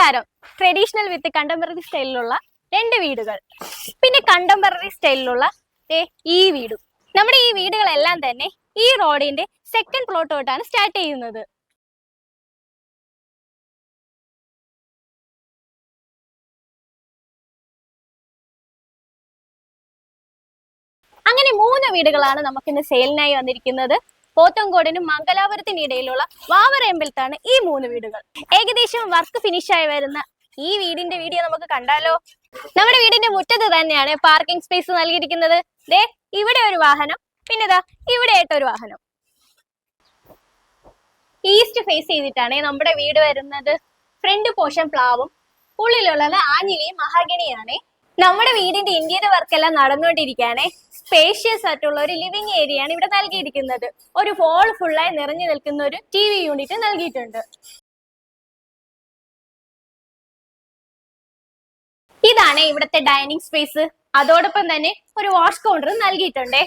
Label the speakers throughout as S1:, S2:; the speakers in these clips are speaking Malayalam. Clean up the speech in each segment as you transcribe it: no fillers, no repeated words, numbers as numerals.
S1: കൊട്ടാരം ട്രഡീഷണൽ വിത്ത് കണ്ടംപററി സ്റ്റൈലിലുള്ള 2 വീടുകൾ, പിന്നെ കണ്ടംപററി സ്റ്റൈലിലുള്ള ഈ വീടും. നമ്മുടെ ഈ വീടുകളെല്ലാം തന്നെ ഈ റോഡിന്റെ സെക്കൻഡ് പ്ലോട്ടോട്ടാണ് സ്റ്റാർട്ട് ചെയ്യുന്നത്. അങ്ങനെ 3 വീടുകളാണ് നമുക്കിന്ന് സെയിലിനായി വന്നിരിക്കുന്നത്. പോത്തൻകോടിനും മംഗലാപുരത്തിനും ഇടയിലുള്ള വാവറയമ്പലത്താണ് ഈ 3 വീടുകൾ. ഏകദേശം വർക്ക് ഫിനിഷായി വരുന്ന ഈ വീടിന്റെ വീഡിയോ നമുക്ക് കണ്ടാലോ? നമ്മുടെ വീടിന്റെ മുറ്റത്ത് തന്നെയാണ് പാർക്കിംഗ് സ്പേസ് നൽകിയിരിക്കുന്നത്. ദേ ഇവിടെ ഒരു വാഹനം, പിന്നെ ദാ ഇവിടെ ആയിട്ടൊരു വാഹനം. ഈസ്റ്റ് ഫേസ് ചെയ്തിട്ടാണ് നമ്മുടെ വീട് വരുന്നത്. ഫ്രണ്ട് പോർഷൻ പ്ലാവും, ഉള്ളിലുള്ളത് ആഞ്ഞിലിയും മഹാഗണിയാണ്. നമ്മുടെ വീടിന്റെ ഇന്റീരിയർ വർക്ക് എല്ലാം നടന്നുകൊണ്ടിരിക്കുകയാണ്. സ്പേഷ്യസ് ആയിട്ടുള്ള ഒരു ലിവിംഗ് ഏരിയ ആണ് ഇവിടെ നൽകിയിരിക്കുന്നത്. ഒരു ഹോൾ ഫുള്ളായി നിറഞ്ഞു നിൽക്കുന്ന ഒരു TV യൂണിറ്റ് നൽകിയിട്ടുണ്ട്. ഇതാണ് ഇവിടുത്തെ ഡൈനിങ് സ്പേസ്. അതോടൊപ്പം തന്നെ ഒരു വാഷ് കൗണ്ടർ നൽകിയിട്ടുണ്ട്.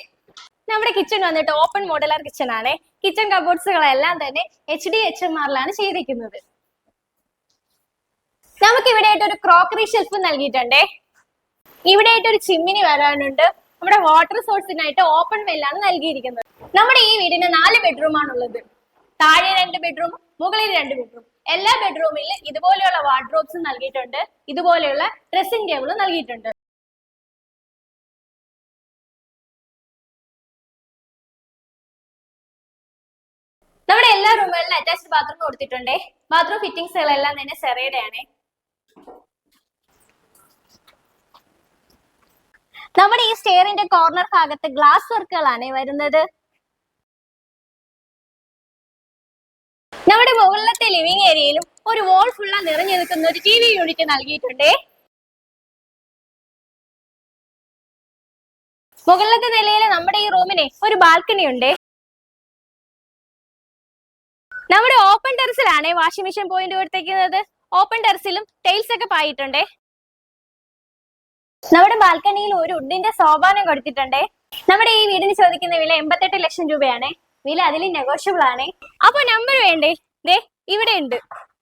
S1: നമ്മുടെ കിച്ചൺ വന്നിട്ട് ഓപ്പൺ മോഡുലാർ കിച്ചൺ ആണ്. കിച്ചൺ കബോർഡ്സുകളെല്ലാം തന്നെ HDHMR ചെയ്തിരിക്കുന്നത്. നമുക്ക് ഇവിടെ ആയിട്ട് ഒരു ക്രോക്കറി ഷെൽഫ് നൽകിയിട്ടുണ്ട്. ഇവിടെ ആയിട്ട് ഒരു ചിമ്മിനി വരാനുണ്ട്. നമ്മുടെ വാട്ടർ സോഴ്സിനായിട്ട് ഓപ്പൺ വെല്ലാണ് നൽകിയിരിക്കുന്നത്. നമ്മുടെ ഈ വീടിന് 4 ബെഡ്റൂം ആണുള്ളത്. താഴെ 2 ബെഡ്റൂം, മുകളിൽ 2 ബെഡ്റൂം. എല്ലാ ബെഡ്റൂമിലും ഇതുപോലെയുള്ള വാർഡ്രോബ്സ് നൽകിയിട്ടുണ്ട്. ഇതുപോലെയുള്ള ഡ്രസ്സിംഗ് ടേബിൾ നൽകിയിട്ടുണ്ട്. നമ്മുടെ എല്ലാ റൂമുകളിലും അറ്റാച്ച്ഡ് ബാത്റൂം കൊടുത്തിട്ടുണ്ട്. ബാത്റൂം ഫിറ്റിംഗ്സുകളെല്ലാം തന്നെ സെറയുടെ ആണ്. നമ്മുടെ ഈ സ്റ്റെയറിന്റെ കോർണർ ഭാഗത്ത് ഗ്ലാസ് വർക്കുകളാണ് വരുന്നത്. നമ്മുടെ മുകളിലത്തെ ലിവിംഗ് ഏരിയയിലും ഒരു വോൾ ഫുള്ളാ നിറഞ്ഞു നിൽക്കുന്ന ഒരു TV യൂണിറ്റ് നൽകിയിട്ടുണ്ട്. മുകളിലത്തെ നിലയിൽ നമ്മുടെ ഈ റൂമിന് ഒരു ബാൽക്കണി ഉണ്ട്. നമ്മുടെ ഓപ്പൺ ടെറസിലാണ് വാഷിംഗ് മെഷീൻ പോയിന്റ് കൊടുത്തേക്കുന്നത്. ഓപ്പൺ ടെറസിലും ടൈൽസ് ഒക്കെ പായിട്ടുണ്ട്. നമ്മുടെ ബാൽക്കണിയിൽ ഒരു വുഡിന്റെ സോപാനം കൊടുത്തിട്ടുണ്ട്. നമ്മുടെ ഈ വീടിന് ചോദിക്കുന്ന വില 88 ലക്ഷം രൂപയാണ്. വില അതിൽ നെഗോഷ്യബിൾ ആണ്. അപ്പൊ നമ്പർ വേണ്ടേ? ദേ ഇവിടെ ഉണ്ട്.